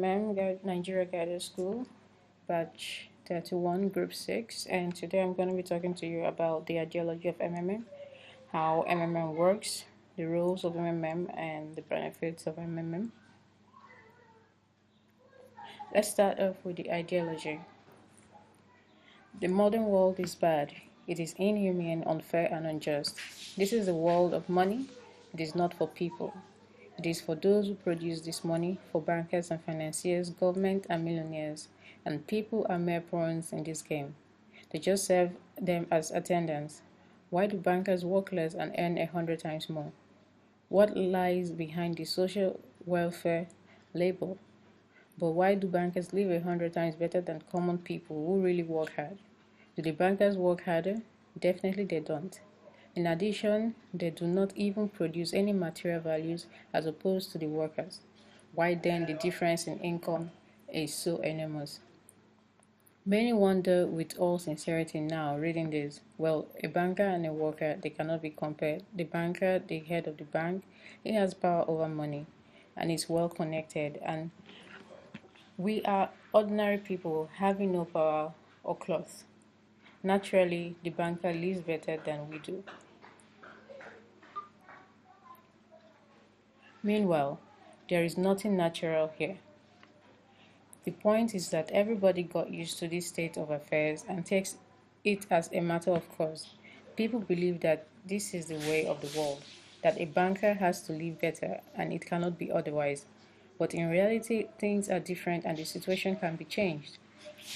Nigeria Guided School, batch 31, group 6, and today I'm going to be talking to you about the ideology of MMM, how MMM works, the rules of MMM, and the benefits of MMM. Let's start off with the ideology. The modern world is bad. It is inhumane, unfair, and unjust. This is a world of money. It is not for people. It is for those who produce this money, for bankers and financiers, government and millionaires, and people are mere pawns in this game. They just serve them as attendants. Why do bankers work less and earn 100 times more? What lies behind the social welfare label? But why do bankers live 100 times better than common people who really work hard? Do the bankers work harder? Definitely they don't. In addition, they do not even produce any material values as opposed to the workers. Why then the difference in income is so enormous? Many wonder with all sincerity now reading this, well, a banker and a worker, they cannot be compared. The banker, the head of the bank, he has power over money and is well connected, and we are ordinary people having no power or cloth. Naturally, the banker lives better than we do. Meanwhile, there is nothing natural here. The point is that everybody got used to this state of affairs and takes it as a matter of course. People believe that this is the way of the world, that a banker has to live better and it cannot be otherwise. But in reality, things are different and the situation can be changed.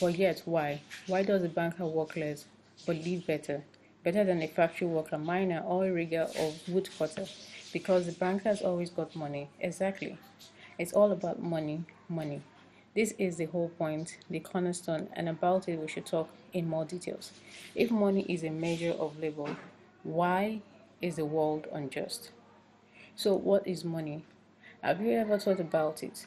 But yet, why? Why does a banker work less but live better? Better than a factory worker, miner, oil rigger, or woodcutter? Because the banker has always got money. Exactly. It's all about money, money. This is the whole point, the cornerstone, and about it we should talk in more details. If money is a measure of labor, why is the world unjust? So, what is money? Have you ever thought about it?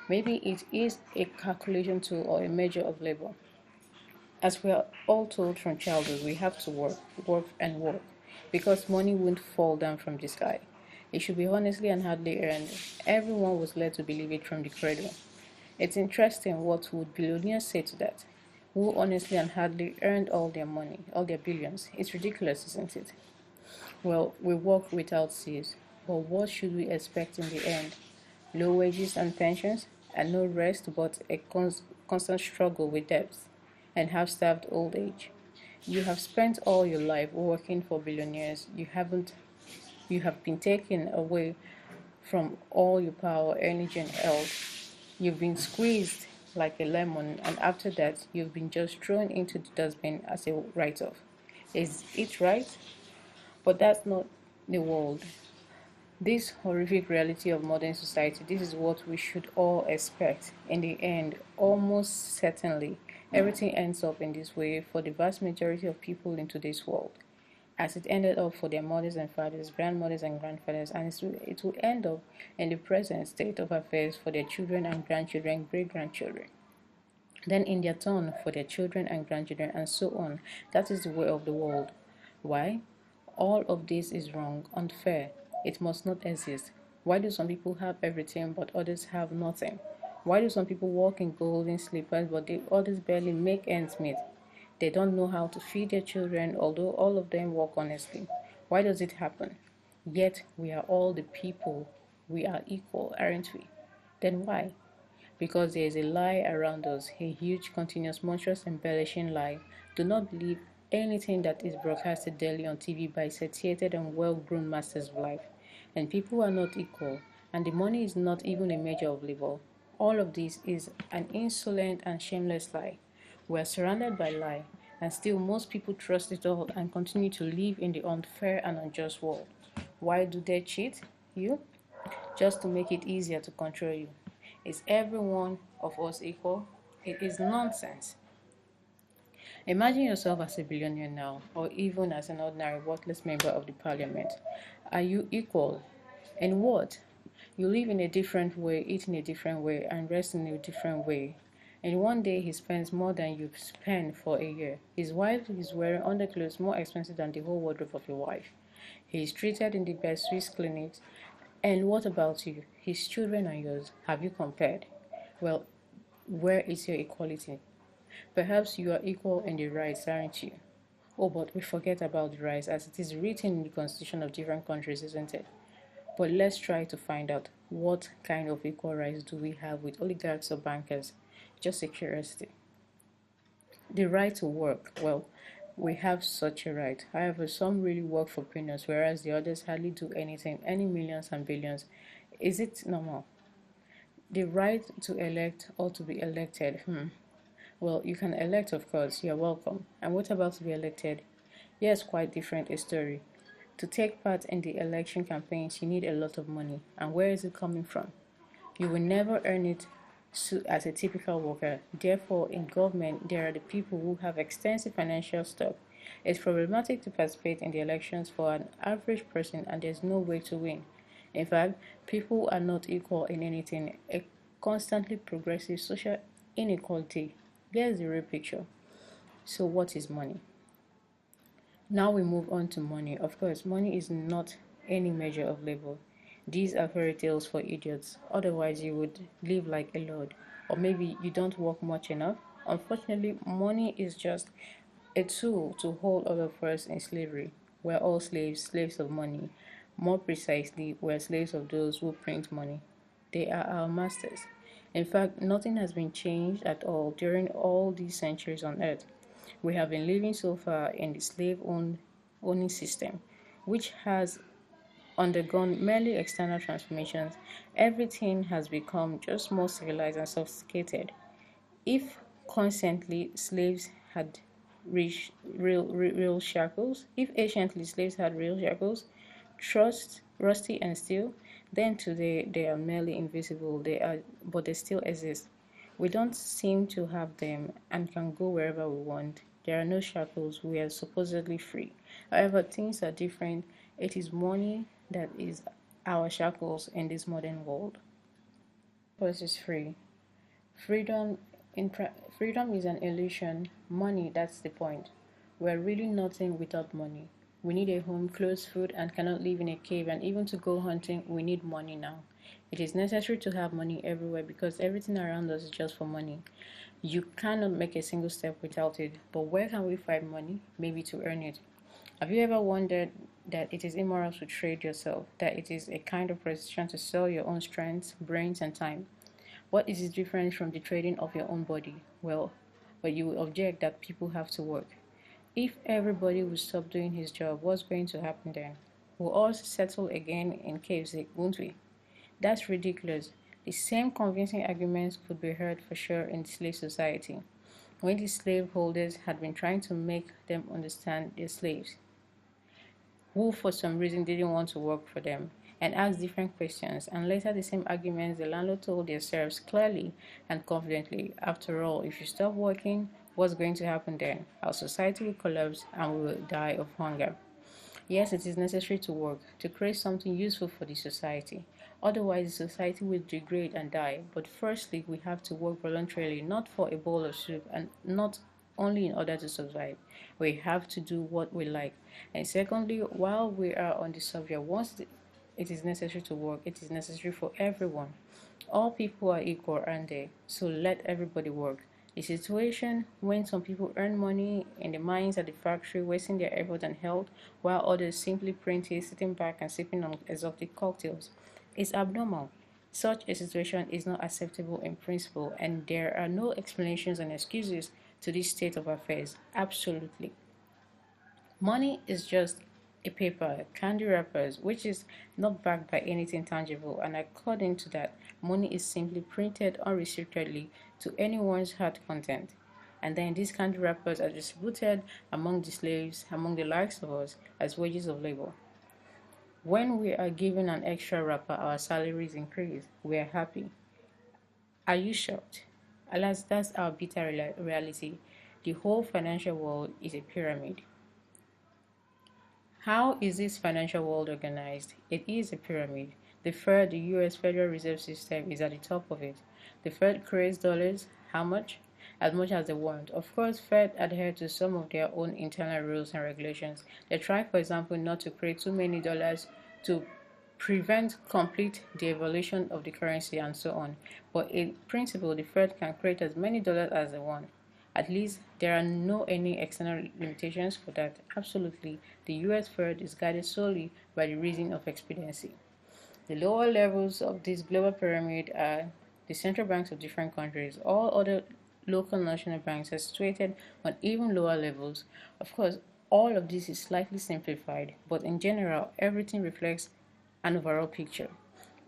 Maybe it is a calculation tool or a measure of labor. As we are all told from childhood, we have to work, work, and work, because money won't fall down from the sky. It should be honestly and hardly earned. Everyone was led to believe it from the cradle. It's interesting what would billionaires say to that, who honestly and hardly earned all their money, all their billions. It's ridiculous, isn't it? Well, we work without cease, but what should we expect in the end? Low wages and pensions, and no rest but a constant struggle with debts and half-starved old age. You have spent all your life working for billionaires. You have been taken away from all your power, energy, and health. You've been squeezed like a lemon, and after that, you've been just thrown into the dustbin as a write-off. Is it right? But that's not the world. This horrific reality of modern society, this is what we should all expect. In the end, almost certainly, everything ends up in this way for the vast majority of people in today's world, as it ended up for their mothers and fathers, grandmothers and grandfathers, and it will end up in the present state of affairs for their children and grandchildren, great-grandchildren. Then in their turn for their children and grandchildren, and so on. That is the way of the world. Why? All of this is wrong, unfair. It must not exist. Why do some people have everything but others have nothing? Why do some people walk in golden slippers but the others barely make ends meet? They don't know how to feed their children, although all of them work honestly. Why does it happen? Yet we are all the people. We are equal, aren't we? Then why? Because there is a lie around us, a huge, continuous, monstrous, embellishing lie. Do not believe anything that is broadcasted daily on TV by satiated and well-groomed masters of life. And people are not equal, and the money is not even a measure of labor. All of this is an insolent and shameless lie. We are surrounded by lie, and still most people trust it all and continue to live in the unfair and unjust world. Why do they cheat you? Just to make it easier to control you. Is every one of us equal? It is nonsense. Imagine yourself as a billionaire now, or even as an ordinary worthless member of the parliament. Are you equal? In what? You live in a different way, eat in a different way, and rest in a different way. In one day, he spends more than you spend for a year. His wife is wearing underclothes more expensive than the whole wardrobe of your wife. He is treated in the best Swiss clinics. And what about you? His children and yours. Have you compared? Well, where is your equality? Perhaps you are equal in the rights, aren't you? Oh, but we forget about the rights as it is written in the constitution of different countries, isn't it? But let's try to find out what kind of equal rights do we have with oligarchs or bankers? Just a curiosity. The right to work. Well, we have such a right. However, some really work for peanuts, whereas the others hardly do anything, any millions and billions. Is it normal? The right to elect or to be elected. Well, you can elect, of course, you're welcome. And what about to be elected? Yes, quite different a story. To take part in the election campaigns, you need a lot of money. And where is it coming from? You will never earn it as a typical worker. Therefore, in government, there are the people who have extensive financial stock. It's problematic to participate in the elections for an average person, and there's no way to win. In fact, people are not equal in anything. A constantly progressive social inequality. Here's the real picture. So, what is money? Now we move on to money. Of course, money is not any measure of labor. These are fairy tales for idiots. Otherwise, you would live like a lord. Or maybe you don't work much enough. Unfortunately, money is just a tool to hold all of us in slavery. We're all slaves, slaves of money. More precisely, we're slaves of those who print money. They are our masters. In fact, nothing has been changed at all during all these centuries on earth. We have been living so far in the owning system, which has undergone merely external transformations. Everything has become just more civilized and sophisticated. If constantly slaves had real shackles, if anciently slaves had real shackles, trust, rusty and steel, then today they are merely invisible. But they still exist. We don't seem to have them and can go wherever we want. There are no shackles. We are supposedly free. However, things are different. It is money that is our shackles in this modern world. First is free. Freedom freedom is an illusion. Money, that's the point. We're really nothing without money. We need a home, clothes, food, and cannot live in a cave. And even to go hunting, we need money now. It is necessary to have money everywhere because everything around us is just for money. You cannot make a single step without it. But where can we find money? Maybe to earn it. Have you ever wondered that it is immoral to trade yourself? That it is a kind of prostitution to sell your own strength, brains, and time? What is different from the trading of your own body? Well, but you will object that people have to work. If everybody would stop doing his job, what's going to happen then? We'll all settle again in caves, won't we? That's ridiculous. The same convincing arguments could be heard for sure in the slave society, when the slaveholders had been trying to make them understand their slaves, who for some reason didn't want to work for them, and asked different questions, and later the same arguments the landlord told their serfs clearly and confidently. After all, if you stop working, what's going to happen then? Our society will collapse and we will die of hunger. Yes, it is necessary to work, to create something useful for the society. Otherwise, the society will degrade and die. But firstly, we have to work voluntarily, not for a bowl of soup and not only in order to survive. We have to do what we like. And secondly, while we are on the subject, once it is necessary to work, it is necessary for everyone. All people are equal, aren't they? So let everybody work. The situation when some people earn money in the mines at the factory, wasting their effort and health, while others simply print it, sitting back and sipping on exotic cocktails, is abnormal. Such a situation is not acceptable in principle, and there are no explanations and excuses to this state of affairs. Absolutely. Money is just a paper, candy wrappers, which is not backed by anything tangible, and according to that, money is simply printed unrestrictedly to anyone's heart content. And then these candy wrappers are distributed among the slaves, among the likes of us, as wages of labor. When we are given an extra wrapper, our salaries increase. We are happy. Are you shocked? Alas, that's our bitter reality. The whole financial world is a pyramid. How is this financial world organized? It is a pyramid. The Fed, the US Federal Reserve System, is at the top of it. The Fed creates dollars. How much? As much as they want. Of course, Fed adhere to some of their own internal rules and regulations. They try, for example, not to create too many dollars to prevent complete devaluation of the currency and so on. But in principle, the Fed can create as many dollars as they want. At least there are no any external limitations for that. Absolutely, the US Fed is guided solely by the reason of expediency. The lower levels of this global pyramid are the central banks of different countries. All other local national banks are situated on even lower levels. Of course, all of this is slightly simplified, but in general, everything reflects an overall picture.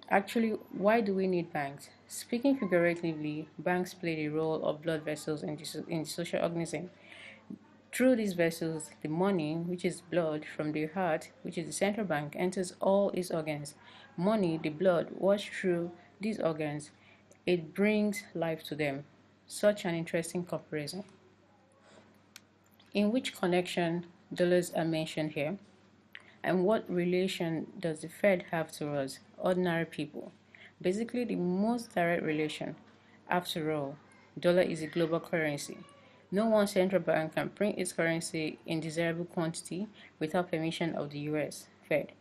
Actually, why do we need banks? Speaking figuratively, banks play the role of blood vessels in the social organism. Through these vessels, the money, which is blood from the heart, which is the central bank, enters all its organs. Money, the blood, washed through these organs. It brings life to them. Such an interesting comparison. In which connection dollars are mentioned here? And what relation does the Fed have to us, ordinary people? Basically, the most direct relation. After all, dollar is a global currency. No one central bank can print its currency in desirable quantity without permission of the US Fed.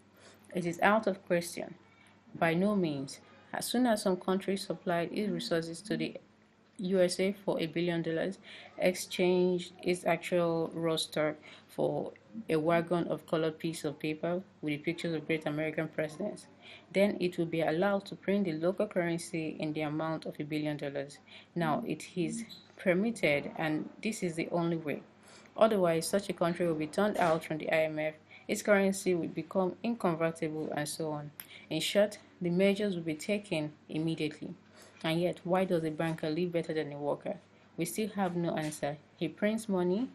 It is out of question. By no means. As soon as some country supplied its resources to the USA for $1 billion, exchanged its actual raw stock for a wagon of colored piece of paper with the pictures of great American presidents. Then it will be allowed to print the local currency in the amount of $1 billion. Now it is permitted, and this is the only way. Otherwise, such a country will be turned out from the IMF, its currency will become inconvertible, and so on. In short, the measures will be taken immediately. And yet, why does a banker live better than a worker? We still have no answer. He prints money,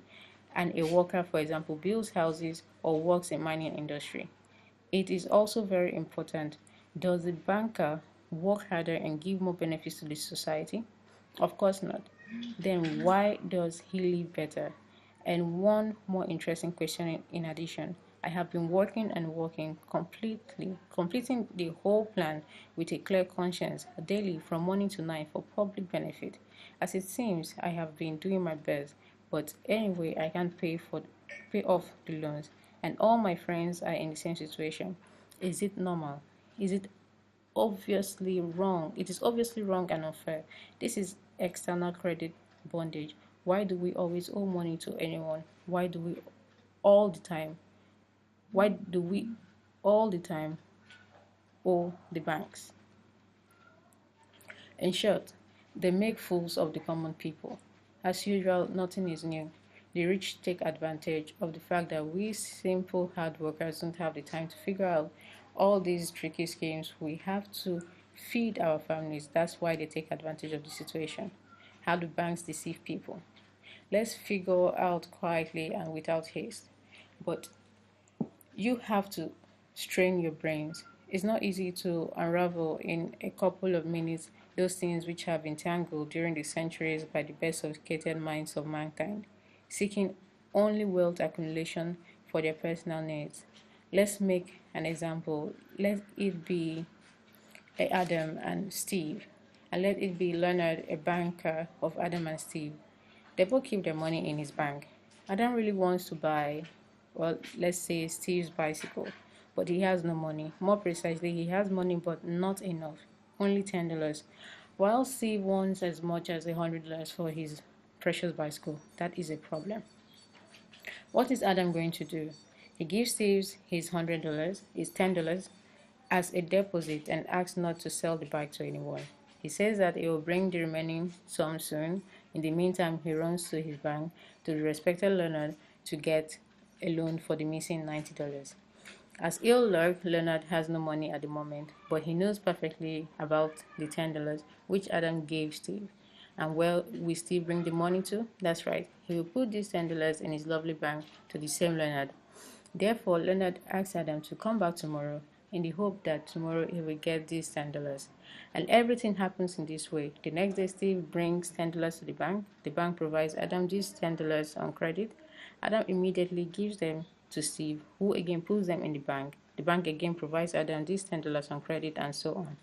and a worker, for example, builds houses or works in mining industry. It is also very important. Does the banker work harder and give more benefits to the society? Of course not. Then why does he live better? And one more interesting question in addition. I have been working and working completing the whole plan with a clear conscience daily from morning to night for public benefit. As it seems, I have been doing my best, but anyway, I can't pay off the loans, and all my friends are in the same situation. Is it normal? Is it obviously wrong? It is obviously wrong and unfair. This is external credit bondage. Why do we always owe money to anyone? All the time? Why do we all the time owe the banks? In short, they make fools of the common people. As usual, nothing is new. The rich take advantage of the fact that we simple hard workers don't have the time to figure out all these tricky schemes. We have to feed our families. That's why they take advantage of the situation. How do banks deceive people? Let's figure out quietly and without haste. But you have to strain your brains. It's not easy to unravel in a couple of minutes those things which have been tangled during the centuries by the best sophisticated minds of mankind, seeking only wealth accumulation for their personal needs. Let's make an example. Let it be Adam and Steve, and let it be Leonard, a banker of Adam and Steve. They both keep their money in his bank. Adam really wants to buy, well, let's say Steve's bicycle, but he has no money. More precisely, he has money but not enough, only $10. While Steve wants as much as $100 for his precious bicycle. That is a problem. What is Adam going to do? He gives Steve his $100, his $10, as a deposit and asks not to sell the bike to anyone. He says that he will bring the remaining sum soon. In the meantime, he runs to his bank, to the respected Leonard, to get a loan for the missing $90. As ill luck, Leonard has no money at the moment, but he knows perfectly about the $10 which Adam gave Steve. And where will Steve bring the money to? That's right, he will put these $10 in his lovely bank to the same Leonard. Therefore, Leonard asks Adam to come back tomorrow in the hope that tomorrow he will get these $10. And everything happens in this way. The next day, Steve brings $10 to the bank. The bank provides Adam these $10 on credit. Adam immediately gives them to Steve, who again puts them in the bank. The bank again provides Adam these $10 on credit, and so on.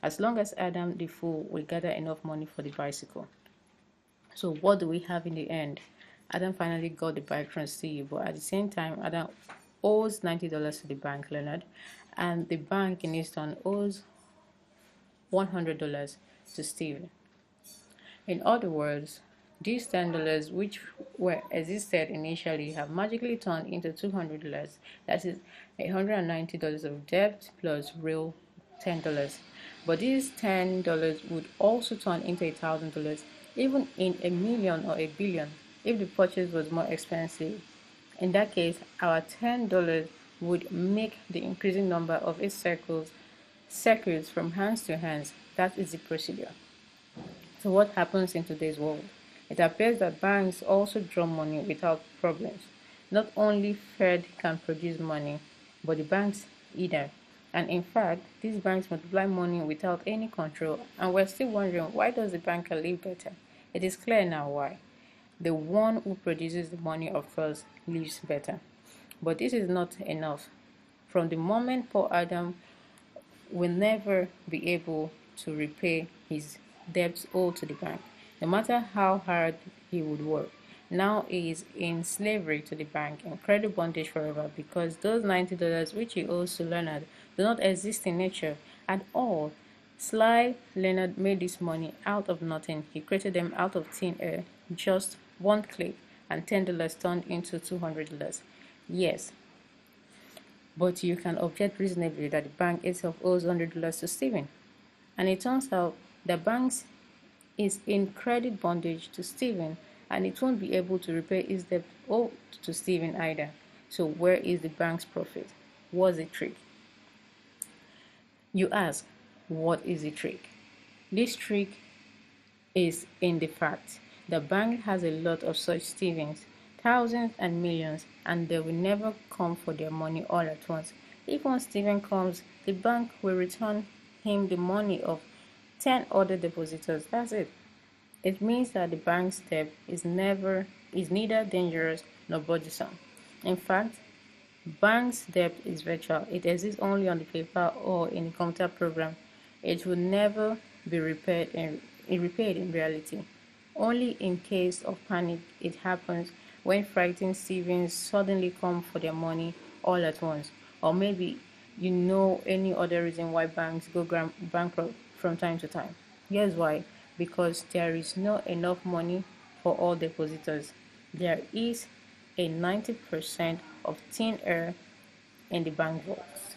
As long as Adam the fool will gather enough money for the bicycle. So what do we have in the end? Adam finally got the bike from Steve, but at the same time, Adam owes $90 to the bank, Leonard, and the bank in his turn owes $100 to Steven. In other words, these $10 which were existed initially have magically turned into $200. That is $190 of debt plus real $10. But these $10 would also turn into $1,000, even in a million or a billion, if the purchase was more expensive. In that case, our $10 would make the increasing number of its circles from hands to hands. That is the procedure. So what happens in today's world? It appears that banks also draw money without problems. Not only Fed can produce money, but the banks either. And in fact, these banks multiply money without any control, and we're still wondering, why does the banker live better? It is clear now why. The one who produces the money, of course, lives better. But this is not enough. From the moment poor Adam will never be able to repay his debts owed to the bank, no matter how hard he would work. Now he is in slavery to the bank, in credit bondage forever, because those $90 which he owes to Leonard do not exist in nature at all. Sly Leonard made this money out of nothing. He created them out of thin air, just one click, and $10 turned into $200. Yes, but you can object reasonably that the bank itself owes $100 to Steven. And it turns out the bank is in credit bondage to Steven, and it won't be able to repay its debt owed to Steven either. So where is the bank's profit? What's the trick? You ask, what is the trick? This trick is in the fact the bank has a lot of such Stevens, thousands and millions, and they will never come for their money all at once. If one Steven comes, the bank will return him the money of 10 other depositors. That's it. It means that the bank's debt is neither dangerous nor burdensome. In fact, bank's debt is virtual. It exists only on the paper or in a computer program. It will never be repaid in reality. Only in case of panic it happens, when frightened Stevens suddenly come for their money all at once. Or maybe any other reason why banks go bankrupt from time to time. Here's why. Because there is not enough money for all depositors. There is a 90% of thin air in the bank vaults.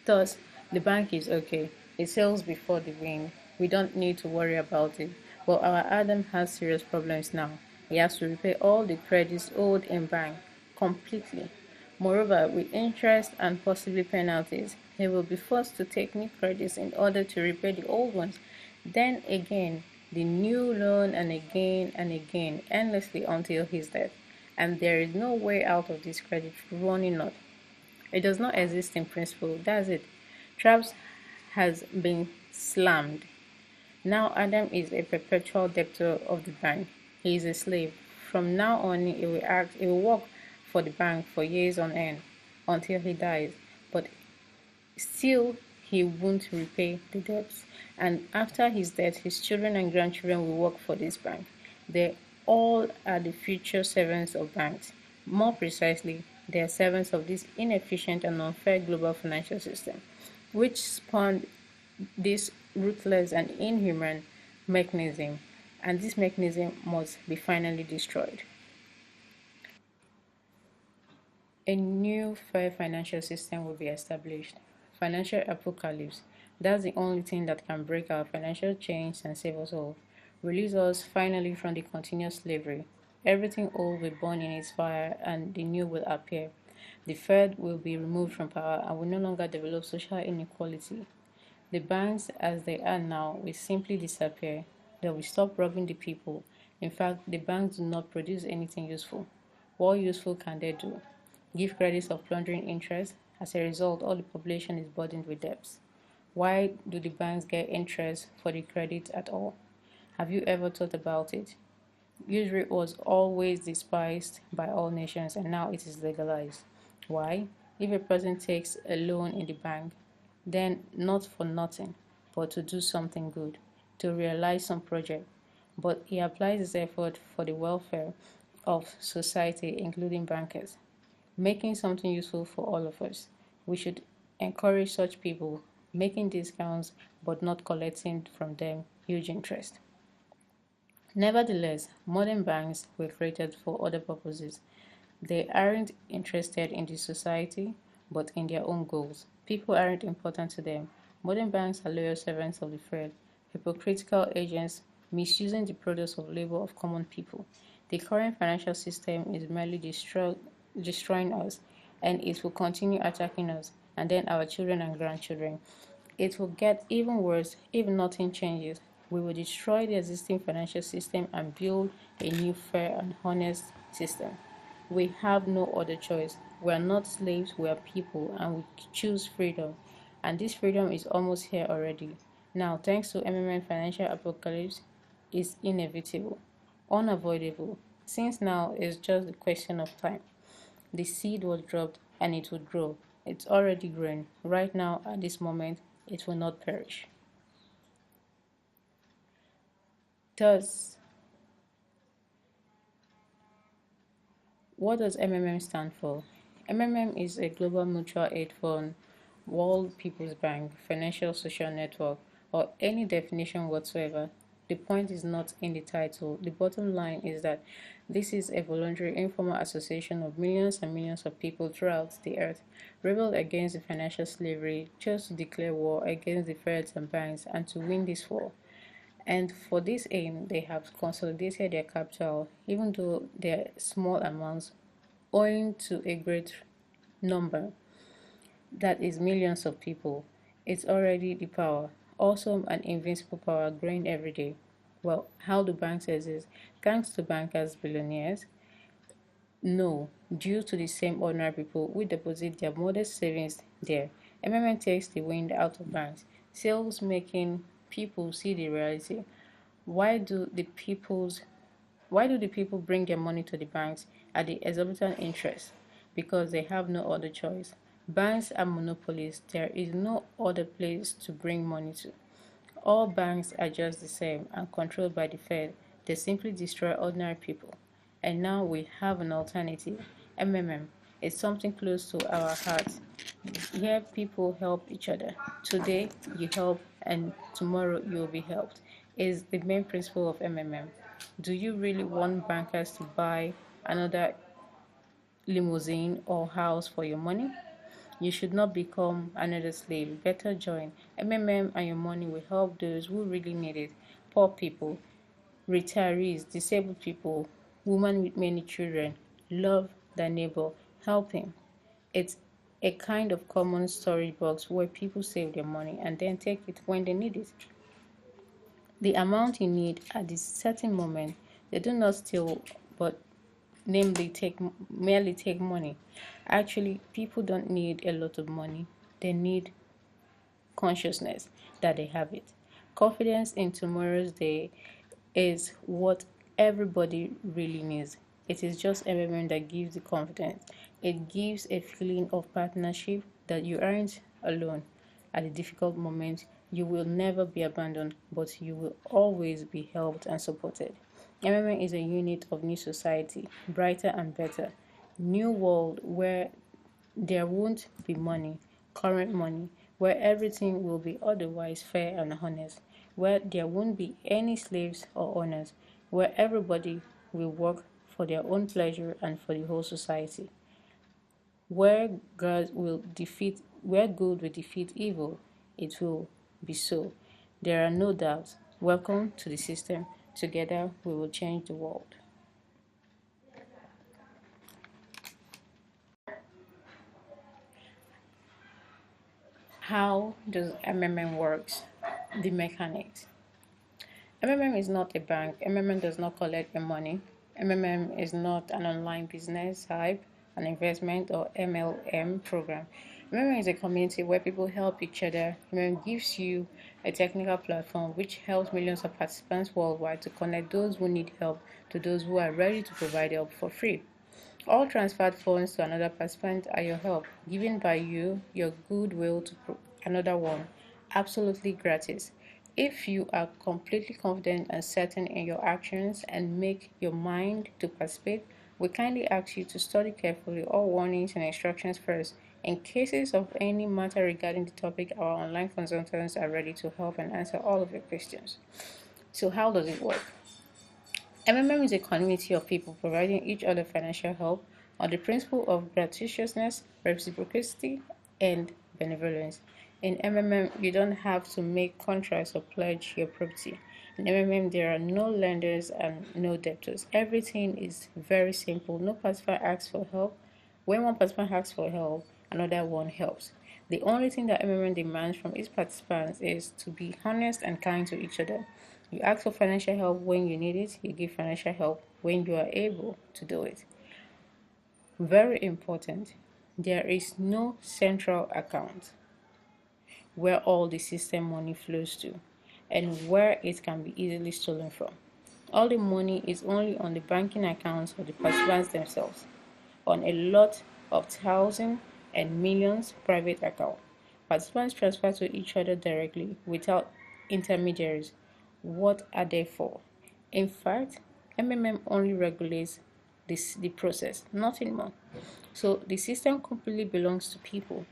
Thus, the bank is okay. It sails before the wind. We don't need to worry about it. But our Adam has serious problems now. He has to repay all the credits owed in bank completely. Moreover, with interest and possibly penalties, he will be forced to take new credits in order to repay the old ones. Then again, the new loan, and again, endlessly until his death. And there is no way out of this credit running up. It does not exist in principle. That's it. Traps has been slammed. Now Adam is a perpetual debtor of the bank. He is a slave. From now on, he will work for the bank for years on end until he dies. But still, he won't repay the debts. And after his death, his children and grandchildren will work for this bank. They all are the future servants of banks. More precisely, they are servants of this inefficient and unfair global financial system, which spawned this ruthless and inhuman mechanism, and this mechanism must be finally destroyed. A new fair financial system will be established. Financial apocalypse. That's the only thing that can break our financial chains and save us all. Release us finally from the continuous slavery. Everything old will burn in its fire and the new will appear. The Fed will be removed from power and will no longer develop social inequality. The banks, as they are now, will simply disappear. They will stop robbing the people. In fact, the banks do not produce anything useful. What useful can they do? Give credits of plundering interest. As a result, all the population is burdened with debts. Why do the banks get interest for the credit at all? Have you ever thought about it? Usury was always despised by all nations, and now it is legalized. Why? If a person takes a loan in the bank, then not for nothing, but to do something good, to realize some project, but he applies his effort for the welfare of society, including bankers, making something useful for all of us. We should encourage such people, making discounts but not collecting from them huge interest. Nevertheless, modern banks were created for other purposes. They aren't interested in the society, but in their own goals. People aren't important to them. Modern banks are loyal servants of the Fed, hypocritical agents misusing the products of labor of common people. The current financial system is merely destroying us, and it will continue attacking us, and then our children and grandchildren. It will get even worse if nothing changes. We will destroy the existing financial system and build a new fair and honest system. We have no other choice. We are not slaves, we are people, and we choose freedom. And this freedom is almost here already. Now, thanks to MMM financial apocalypse, is inevitable, unavoidable, since now is just a question of time. The seed was dropped and it will grow. It's already grown. Right now, at this moment, it will not perish. Thus, what does MMM stand for? MMM is a global mutual aid fund, World People's Bank, financial social network, or any definition whatsoever. The point is not in the title. The bottom line is that this is a voluntary informal association of millions and millions of people throughout the earth, rebelled against the financial slavery, chose to declare war against the Feds and banks, and to win this war. And for this aim, they have consolidated their capital, even though they're small amounts, owing to a great number, that is millions of people. It's already the power, awesome and invincible power growing every day. Well, how do banks exist? Thanks to bankers, billionaires? No, due to the same ordinary people who deposit their modest savings there. MMM takes the wind out of banks, sales making people see the reality. Why do the people's why do the people bring their money to the banks at the exorbitant interest? Because they have no other choice. Banks are monopolies. There is no other place to bring money to. All banks are just the same and controlled by the Fed. They simply destroy ordinary people. And now we have an alternative. MMM. It's something close to our hearts. Here people help each other. Today you help and tomorrow you will be helped. Is the main principle of MMM. Do you really want bankers to buy another limousine or house for your money? You should not become another slave. Better join. MMM and your money will help those who really need it. Poor people, retirees, disabled people, women with many children. Love thy neighbor. Help him. It's a kind of common storage box where people save their money and then take it when they need it. The amount you need at this certain moment, they do not steal, but merely take money. Actually, people don't need a lot of money. They need consciousness that they have it. Confidence in tomorrow's day is what everybody really needs. It is just everyone that gives the confidence. It gives a feeling of partnership that you aren't alone at a difficult moment. You will never be abandoned, but you will always be helped and supported. MMN is a unit of new society, brighter and better. New world where there won't be money, current money, where everything will be otherwise fair and honest, where there won't be any slaves or owners, where everybody will work for their own pleasure and for the whole society, where good will defeat evil. It will be so. There are no doubts. Welcome to the system. Together we will change the world. How does MMM works? The mechanics. MMM is not a bank. MMM does not collect your money. MMM is not an online business hype, an investment, or MLM program. MMM is a community where people help each other. MMM gives you a technical platform which helps millions of participants worldwide to connect those who need help to those who are ready to provide help for free. All transferred funds to another participant are your help, given by you your goodwill to another one, absolutely gratis. If you are completely confident and certain in your actions and make your mind to participate, we kindly ask you to study carefully all warnings and instructions first. In cases of any matter regarding the topic, our online consultants are ready to help and answer all of your questions. So, how does it work? MMM is a community of people providing each other financial help on the principle of gratuitousness, reciprocity, and benevolence. In MMM, you don't have to make contracts or pledge your property. In MMM, there are no lenders and no debtors. Everything is very simple. No participant asks for help. When one participant asks for help, another one helps. The only thing that MMM demands from its participants is to be honest and kind to each other. You ask for financial help when you need it, you give financial help when you are able to do it. Very important, there is no central account where all the system money flows to and where it can be easily stolen from. All the money is only on the banking accounts of the participants themselves, on a lot of thousands and millions private accounts. Participants transfer to each other directly without intermediaries. What are they for? In fact, MMM only regulates the process, nothing more. So the system completely belongs to people.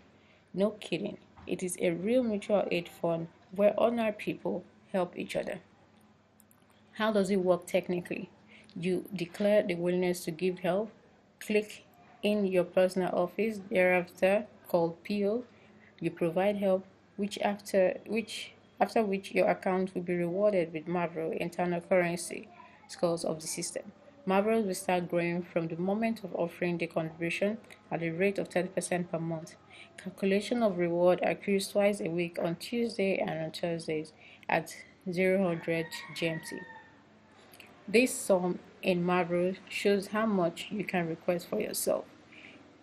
No kidding. It is a real mutual aid fund where ordinary people help each other. How does it work technically? You declare the willingness to give help, click in your personal office, thereafter called PO. You provide help, after which your account will be rewarded with Marvel internal currency scores of the system. Marvels will start growing from the moment of offering the contribution at a rate of 30% per month. Calculation of reward occurs twice a week on Tuesday and on Thursdays at 0 GMT. This sum in Marvel shows how much you can request for yourself.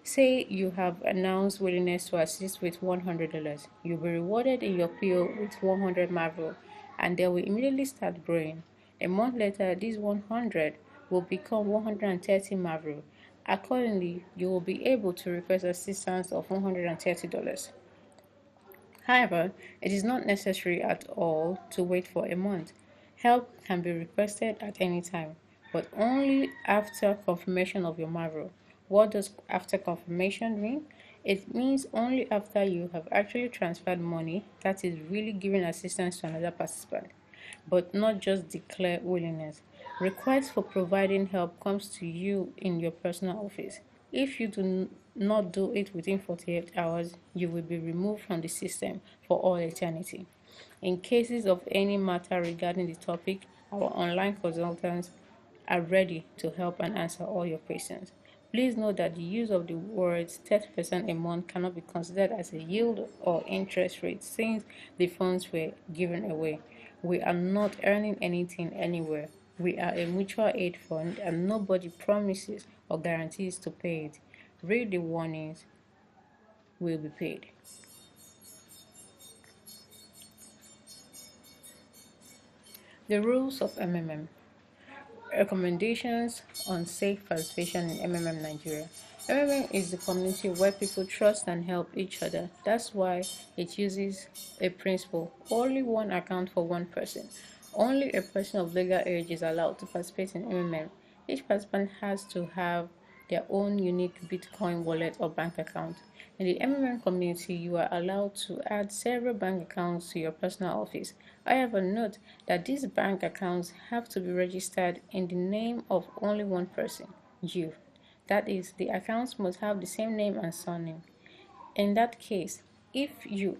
Say you have announced willingness to assist with $100. You'll be rewarded in your PO with 100 Marvel, and they will immediately start growing. A month later, this 100 will become 130 Marvel. Accordingly, you will be able to request assistance of $130. However, it is not necessary at all to wait for a month. Help can be requested at any time, but only after confirmation of your Marvel. What does after confirmation mean? It means only after you have actually transferred money, that is really giving assistance to another participant, but not just declare willingness. Request for providing help comes to you in your personal office. If you do not do it within 48 hours, you will be removed from the system for all eternity. In cases of any matter regarding the topic, our online consultants are ready to help and answer all your questions. Please note that the use of the words 30% a month cannot be considered as a yield or interest rate since the funds were given away. We are not earning anything anywhere. We are a mutual aid fund and nobody promises or guarantees to pay it. Read the warnings, will be paid. The rules of MMM. Recommendations on safe participation in MMM Nigeria. MMM is the community where people trust and help each other. That's why it uses a principle: only one account for one person. Only a person of legal age is allowed to participate in MMM. Each participant has to have their own unique Bitcoin wallet or bank account. In the MMM community, you are allowed to add several bank accounts to your personal office. However, note that these bank accounts have to be registered in the name of only one person, you. That is, the accounts must have the same name and surname. In that case, if you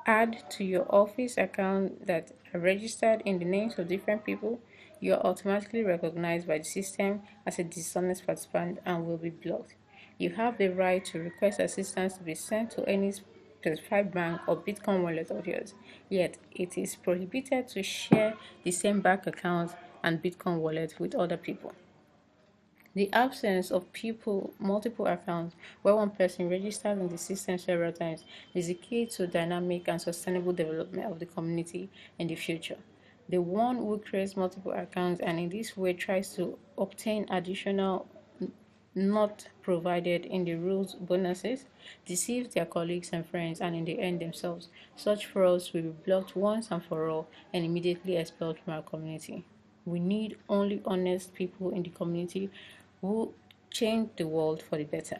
add to your office account that are registered in the names of different people, you are automatically recognized by the system as a dishonest participant and will be blocked. You have the right to request assistance to be sent to any specified bank or Bitcoin wallet of yours, yet it is prohibited to share the same bank account and Bitcoin wallet with other people. The absence of multiple accounts where one person registers in the system several times is the key to dynamic and sustainable development of the community in the future. The one who creates multiple accounts and in this way tries to obtain additional not provided in the rules bonuses deceives their colleagues and friends and in the end themselves. Such frauds will be blocked once and for all and immediately expelled from our community. We need only honest people in the community who change the world for the better.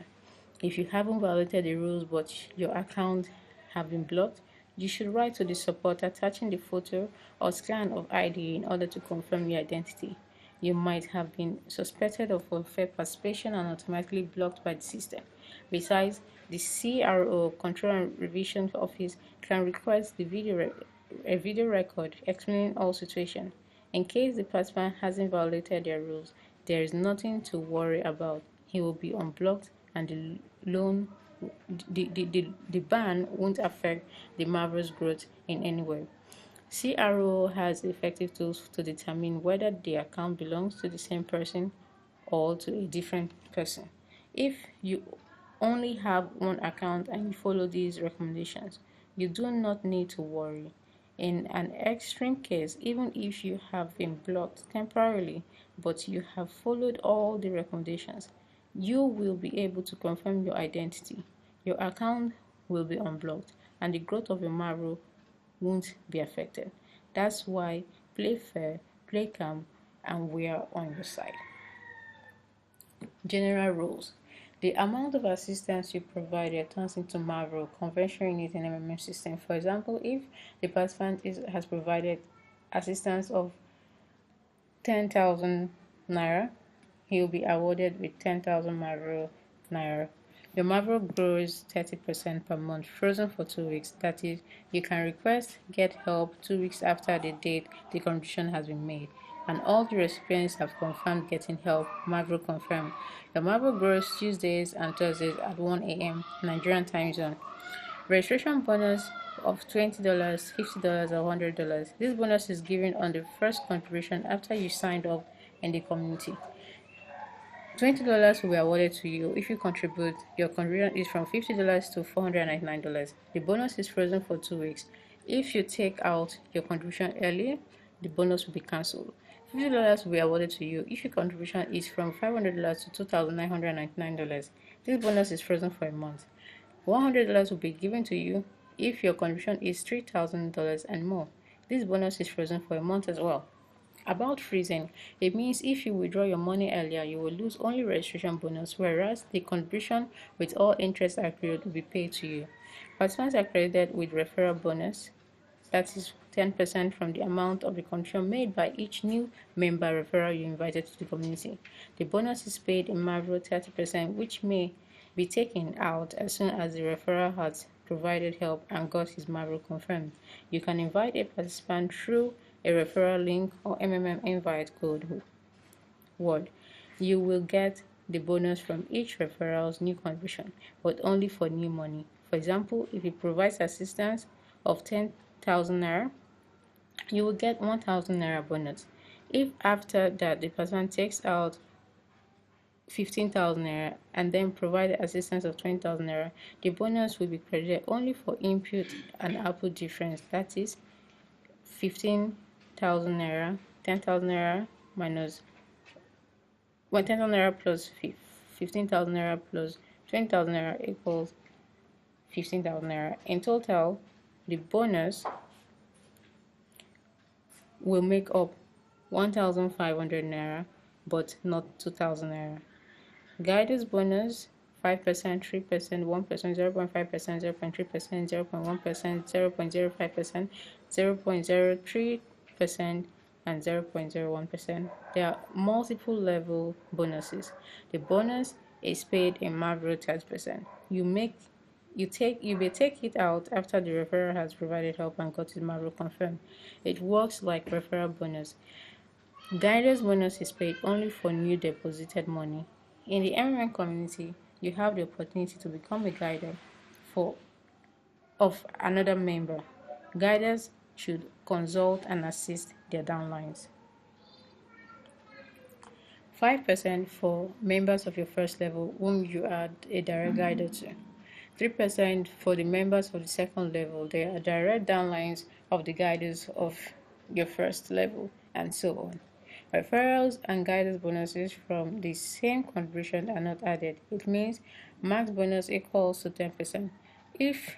If you haven't violated the rules but your account have been blocked, you should write to the support attaching the photo or scan of ID in order to confirm your identity. You might have been suspected of unfair participation and automatically blocked by the system. Besides, the CRO Control and Revision Office can request a video record explaining all situations. In case the participant hasn't violated their rules, there is nothing to worry about. He will be unblocked and the ban won't affect the Marvel's growth in any way. CRO has effective tools to determine whether the account belongs to the same person or to a different person. If you only have one account and you follow these recommendations, you do not need to worry. In an extreme case, even if you have been blocked temporarily but you have followed all the recommendations, you will be able to confirm your identity. Your account will be unblocked and the growth of your Marvel won't be affected. That's why play fair, play calm, and we are on your side. General rules. The amount of assistance you provide turns into Marvel conventional unit in MMM system. For example, if the participant has provided assistance of 10,000 naira, he will be awarded with 10,000 Marvel naira. Your Marvel grows 30% per month, frozen for 2 weeks. That is, you can request get help 2 weeks after the date the contribution has been made, and all the recipients have confirmed getting help. Marvel confirmed. Your Marvel grows Tuesdays and Thursdays at 1 a.m. Nigerian time zone. Registration bonus of $20, $50, or $100. This bonus is given on the first contribution after you signed up in the community. $20 will be awarded to you if you contribute. Your contribution is from $50 to $499. The bonus is frozen for 2 weeks. If you take out your contribution early, the bonus will be cancelled. $50 will be awarded to you if your contribution is from $500 to $2,999. This bonus is frozen for a month. $100 will be given to you if your contribution is $3,000 and more. This bonus is frozen for a month as well. About freezing, it means if you withdraw your money earlier, you will lose only registration bonus, whereas the contribution with all interest accrued will be paid to you. Participants are credited with referral bonus, that is 10% from the amount of the contribution made by each new member referral you invited to the community. The bonus is paid in Marvel 30%, which may be taken out as soon as the referral has provided help and got his Marvel confirmed. You can invite a participant through a referral link or MMM invite code word. You will get the bonus from each referral's new contribution, but only for new money. For example, if he provides assistance of 10,000 naira, you will get 1,000 naira bonus. If after that the person takes out 15,000 naira and then provide assistance of 20,000 naira, the bonus will be credited only for input and output difference. That is 15,000 naira, 10,000 naira minus 10,000 naira plus 15,000 naira plus 20,000 naira equals 15,000 naira. In total, the bonus will make up 1,500 naira, but not 2,000 naira. Guidance bonus 5%, 3%, 1%, 0.5%, 0.3%, 0.1%, 0.05%, 0.03%, and 0.01%. There are multiple level bonuses. The bonus is paid in Marvel 30%. You may take it out after the referrer has provided help and got his Marvel confirmed. It works like referral bonus. Guidance bonus is paid only for new deposited money. In the MMM community, you have the opportunity to become a guider of another member. Guiders should consult and assist their downlines. 5% for members of your first level whom you are a direct guider to. 3% for the members of the second level. They are direct downlines of the guiders of your first level, and so on. Referrals and guidance bonuses from the same contribution are not added. It means max bonus equals to 10%. If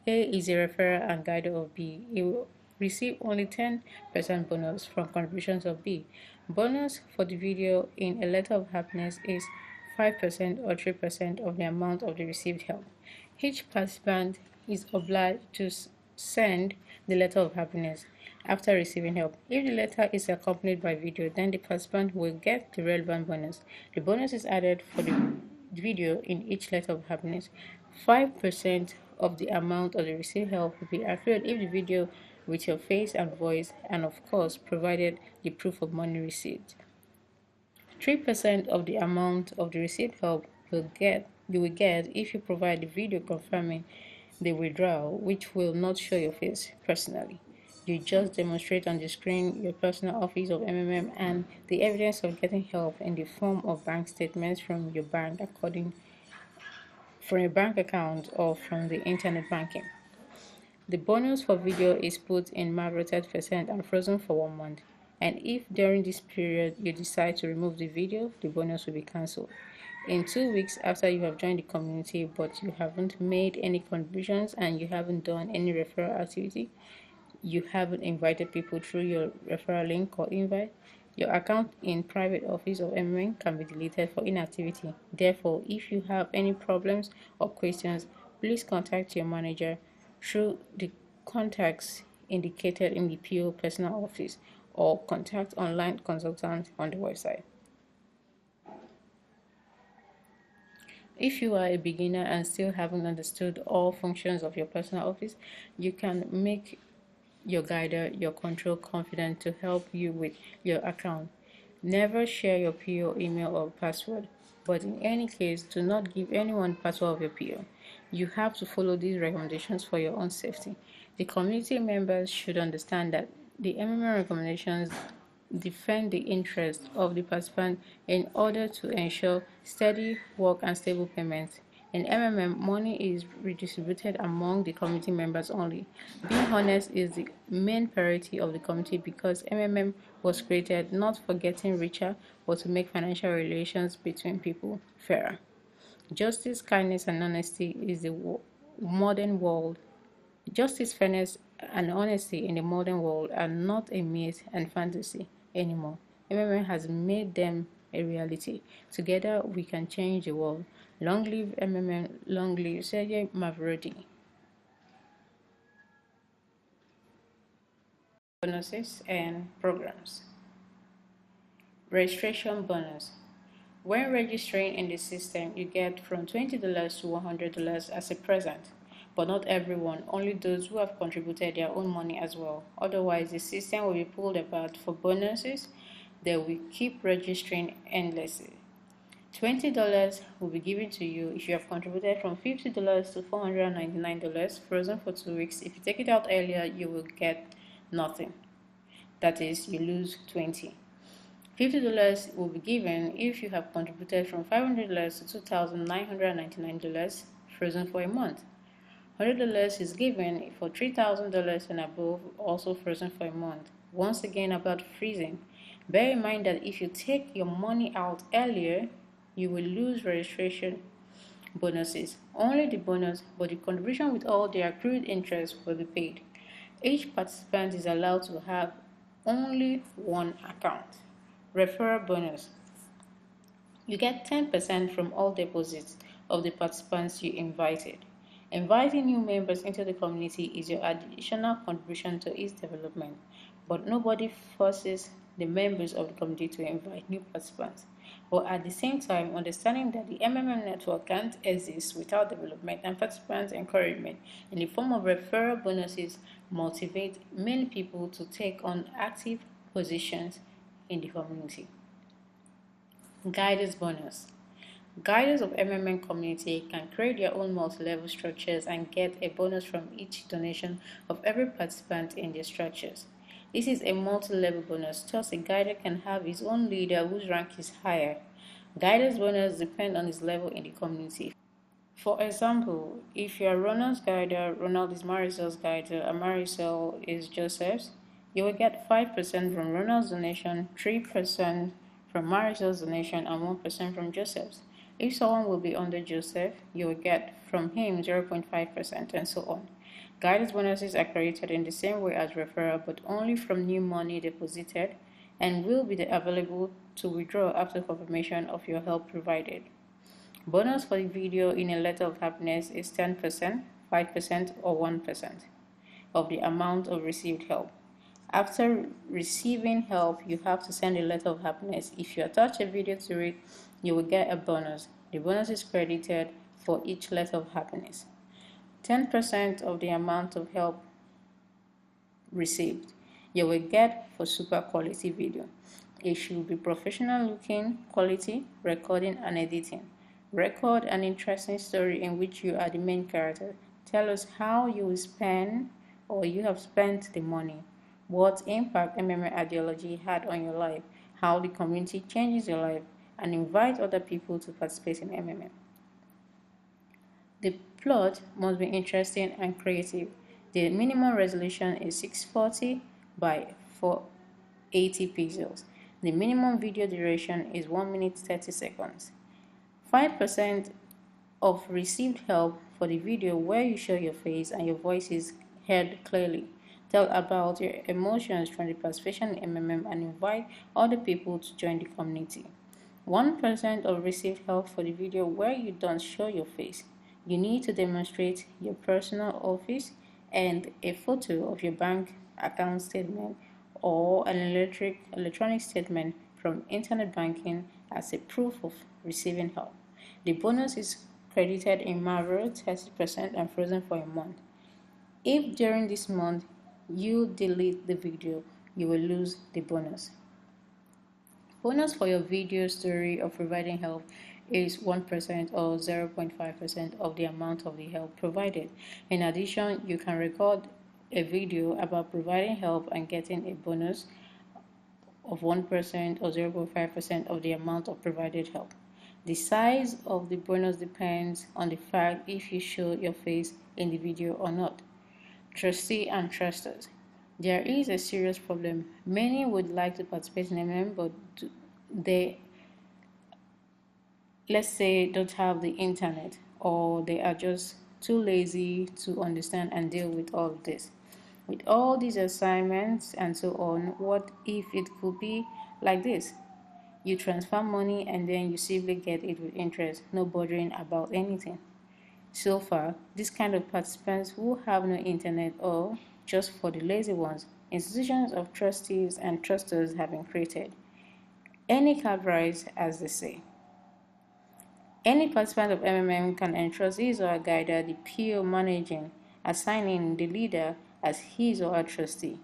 A is a referrer and guider of B, he will receive only 10% bonus from contributions of B. Bonus for the video in A Letter of Happiness is 5% or 3% of the amount of the received help. Each participant is obliged to send the letter of happiness after receiving help. If the letter is accompanied by video, then the participant will get the relevant bonus. The bonus is added for the video in each letter of happiness. 5% of the amount of the received help will be accrued if the video with your face and voice, and of course provided the proof of money received. 3% of the amount of the received help you will get if you provide the video confirming the withdrawal, which will not show your face personally. You just demonstrate on the screen your personal office of MMM and the evidence of getting help in the form of bank statements from your bank from your bank account or from the internet banking. The bonus for video is put in mark-rated percent and frozen for 1 month. And if during this period you decide to remove the video, the bonus will be cancelled. In 2 weeks after you have joined the community but you haven't made any contributions and you haven't done any referral activity, you haven't invited people through your referral link or invite, your account in private office of MMN can be deleted for inactivity. Therefore, if you have any problems or questions, please contact your manager through the contacts indicated in the PO personal office or contact online consultant on the website. If you are a beginner and still haven't understood all functions of your personal office, you can make your guider, your control confident to help you with your account. Never share your PO email or password, but in any case, do not give anyone password of your PO. You have to follow these recommendations for your own safety. The community members should understand that the MMM recommendations defend the interest of the participant in order to ensure steady work and stable payments. In MMM, money is redistributed among the community members only. Being honest is the main priority of the community because MMM was created not for getting richer, but to make financial relations between people fairer. Justice, kindness, and honesty is the modern world. Justice, fairness, and honesty in the modern world are not a myth and fantasy anymore. MMM has made them a reality. Together, we can change the world. Long live MMM, long live Sergey Mavrodi. Bonuses and programs. Registration bonus. When registering in the system, you get from $20 to $100 as a present. But not everyone, only those who have contributed their own money as well. Otherwise, the system will be pulled apart for bonuses. They will keep registering endlessly. $20 will be given to you if you have contributed from $50 to $499, frozen for 2 weeks. If you take it out earlier, you will get nothing. That is, you lose $20. $50 will be given if you have contributed from $500 to $2,999, frozen for a month. $100 is given for $3,000 and above, also frozen for a month. Once again, about freezing. Bear in mind that if you take your money out earlier, you will lose registration bonuses. Only the bonus, but the contribution with all the accrued interest will be paid. Each participant is allowed to have only one account. Referral bonus. You get 10% from all deposits of the participants you invited. Inviting new members into the community is your additional contribution to its development, but nobody forces the members of the community to invite new participants. But at the same time, understanding that the MMM network can't exist without development and participants' encouragement in the form of referral bonuses motivate many people to take on active positions in the community. Guidance bonus. Guiders of MMM community can create their own multi-level structures and get a bonus from each donation of every participant in their structures. This is a multi-level bonus, thus a guider can have his own leader whose rank is higher. Guiders bonus depend on his level in the community. For example, if you are Ronald's guider, Ronald is Marisol's guider, and Marisol is Joseph's, you will get 5% from Ronald's donation, 3% from Marisol's donation, and 1% from Joseph's. If someone will be under Joseph, you will get from him 0.5% and so on. Guidance bonuses are created in the same way as referral, but only from new money deposited and will be available to withdraw after confirmation of your help provided. Bonus for the video in a letter of happiness is 10%, 5%, or 1% of the amount of received help. After receiving help, you have to send a letter of happiness. If you attach a video to it, you will get a bonus. The bonus is credited for each letter of happiness. 10% of the amount of help received you will get for super quality video. It should be professional looking, quality, recording and editing. Record an interesting story in which you are the main character. Tell us how you will spend or you have spent the money, what impact MMA ideology had on your life, how the community changes your life, and invite other people to participate in MMA. The plot must be interesting and creative. The minimum resolution is 640 by 480 pixels. The minimum video duration is 1 minute 30 seconds. 5% of received help for the video where you show your face and your voice is heard clearly. Tell about your emotions from the participation in MMM and invite other people to join the community. 1% of received help for the video where you don't show your face. You need to demonstrate your personal office and a photo of your bank account statement or an electronic statement from internet banking as a proof of receiving help. The bonus is credited in Marvel 30% and frozen for a month. If during this month you delete the video, you will lose the bonus. Bonus for your video story of providing help is 1% or 0.5% of the amount of the help provided. In addition, you can record a video about providing help and getting a bonus of 1% or 0.5% of the amount of provided help. The size of the bonus depends on the fact if you show your face in the video or not. Trustee and trusters. There is a serious problem. Many would like to participate in MM, but they, let's say, don't have the internet, or they are just too lazy to understand and deal with all of this. With all these assignments and so on, what if it could be like this? You transfer money and then you simply get it with interest, no bothering about anything. So far, this kind of participants who have no internet or just for the lazy ones, institutions of trustees and trusters have been created. Any cab rides, as they say. Any participant of MMM can entrust his or her guider, the PO managing, assigning the leader as his or her trustee.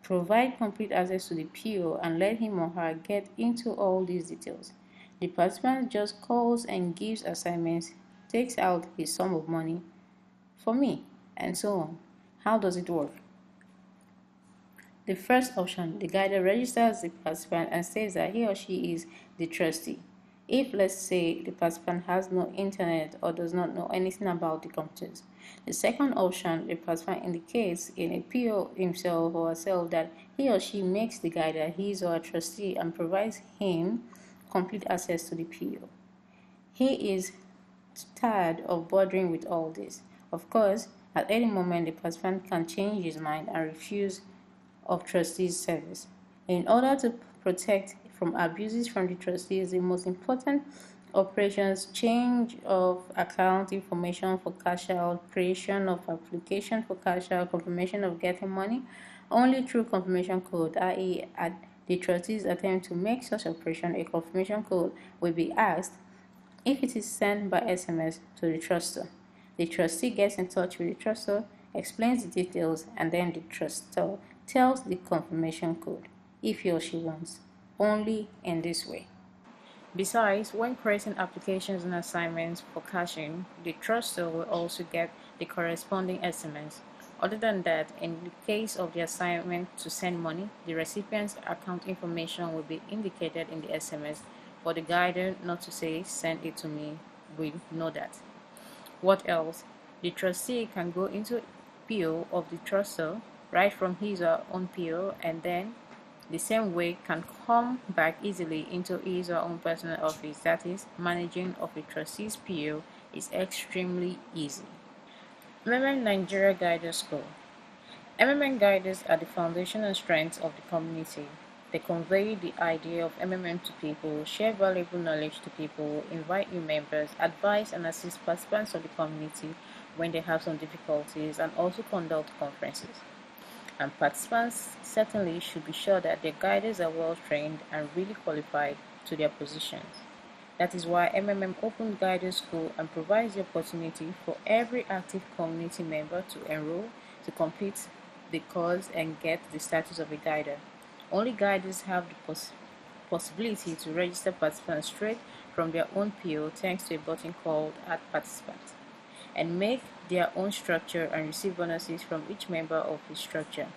Provide complete access to the PO and let him or her get into all these details. The participant just calls and gives assignments, takes out his sum of money for me, and so on. How does it work? The first option, the guider registers the participant and says that he or she is the trustee. If, let's say, the participant has no internet or does not know anything about the computers. The second option, the participant indicates in a PO himself or herself that he or she makes the guider his or her trustee and provides him complete access to the PO. He is tired of bothering with all this. Of course, at any moment the participant can change his mind and refuse of trustees' service. In order to protect from abuses from the trustees, the most important operations: change of account information for cash out, creation of application for cash out, confirmation of getting money, only through confirmation code, i.e. at the trustees attempt to make such operation, a confirmation code will be asked if it is sent by SMS to the truster. The trustee gets in touch with the truster, explains the details, and then the truster tells the confirmation code if he or she wants, only in this way. Besides, when creating applications and assignments for cashing, the truster will also get the corresponding SMS. Other than that, in the case of the assignment to send money, the recipient's account information will be indicated in the SMS, for the guider not to say send it to me, we know that. What else? The trustee can go into PO of the truster right from his or her own PO, and then the same way can come back easily into his or her own personal office. That is, managing of a trustee's PO is extremely easy. MMM Nigeria Guiders School. MMM Guiders are the foundation and strength of the community. They convey the idea of MMM to people, share valuable knowledge to people, invite new members, advise and assist participants of the community when they have some difficulties, and also conduct conferences. And participants certainly should be sure that their guides are well trained and really qualified to their positions. That is why MMM opened Guidance School and provides the opportunity for every active community member to enroll, to complete the course and get the status of a guider. Only guiders have the possibility to register participants straight from their own PO thanks to a button called Add Participant, and make their own structure and receive bonuses from each member of the structure.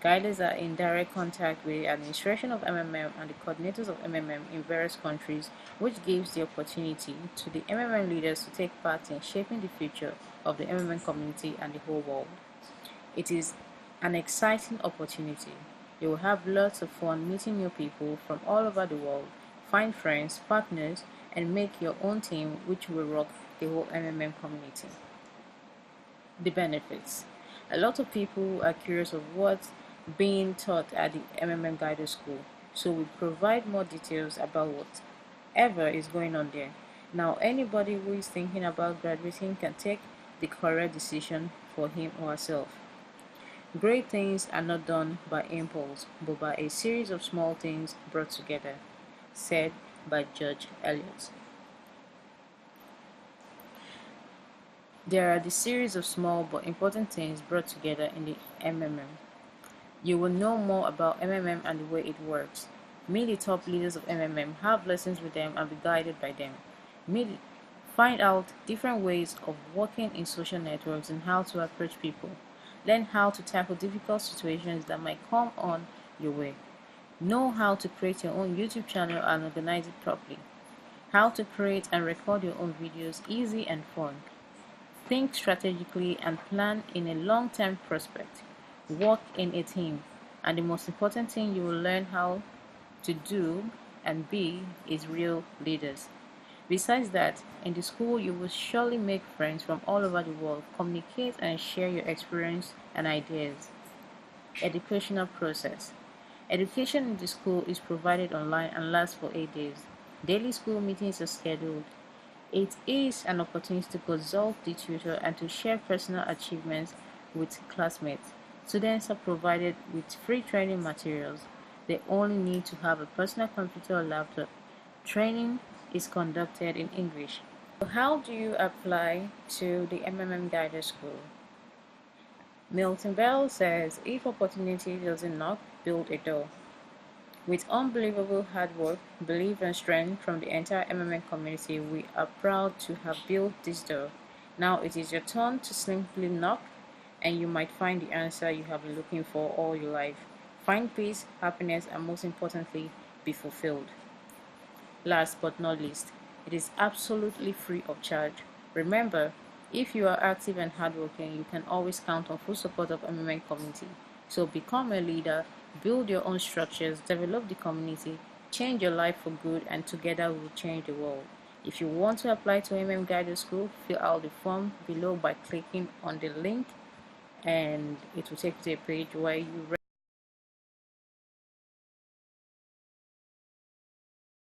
Guiders are in direct contact with the administration of MMM and the coordinators of MMM in various countries, which gives the opportunity to the MMM leaders to take part in shaping the future of the MMM community and the whole world. It is an exciting opportunity. You will have lots of fun meeting new people from all over the world, find friends, partners, and make your own team which will rock the whole MMM community. The benefits. A lot of people are curious of what's being taught at the MMM Guidance School, so we provide more details about whatever is going on there. Now, anybody who is thinking about graduating can take the correct decision for him or herself. Great things are not done by impulse, but by a series of small things brought together, said by George Eliot. There are the series of small but important things brought together in the MMM. You will know more about MMM and the way it works. Meet the top leaders of MMM, have lessons with them, and be guided by them. Find out different ways of working in social networks and how to approach people. Learn how to tackle difficult situations that might come on your way. Know how to create your own YouTube channel and organize it properly. How to create and record your own videos easy and fun. Think strategically and plan in a long-term prospect. Work in a team. And the most important thing you will learn how to do and be is real leaders. Besides that, in the school you will surely make friends from all over the world, communicate and share your experience and ideas. Educational process. Education in the school is provided online and lasts for 8 days. Daily school meetings are scheduled. It is an opportunity to consult the tutor and to share personal achievements with classmates. Students are provided with free training materials. They only need to have a personal computer or laptop. Training is conducted in English. So how do you apply to the MMM Guidance School? Milton Bell says, if opportunity doesn't knock, build a door. With unbelievable hard work, belief and strength from the entire MMM community, we are proud to have built this door. Now it is your turn to simply knock, and you might find the answer you have been looking for all your life. Find peace, happiness, and most importantly, be fulfilled. Last but not least, it is absolutely free of charge. Remember, if you are active and hardworking, you can always count on full support of MMM community. So become a leader, build your own structures, develop the community, change your life for good, and together we will change the world. If you want to apply to MMM Guidance School, fill out the form below by clicking on the link, and it will take you to a page where you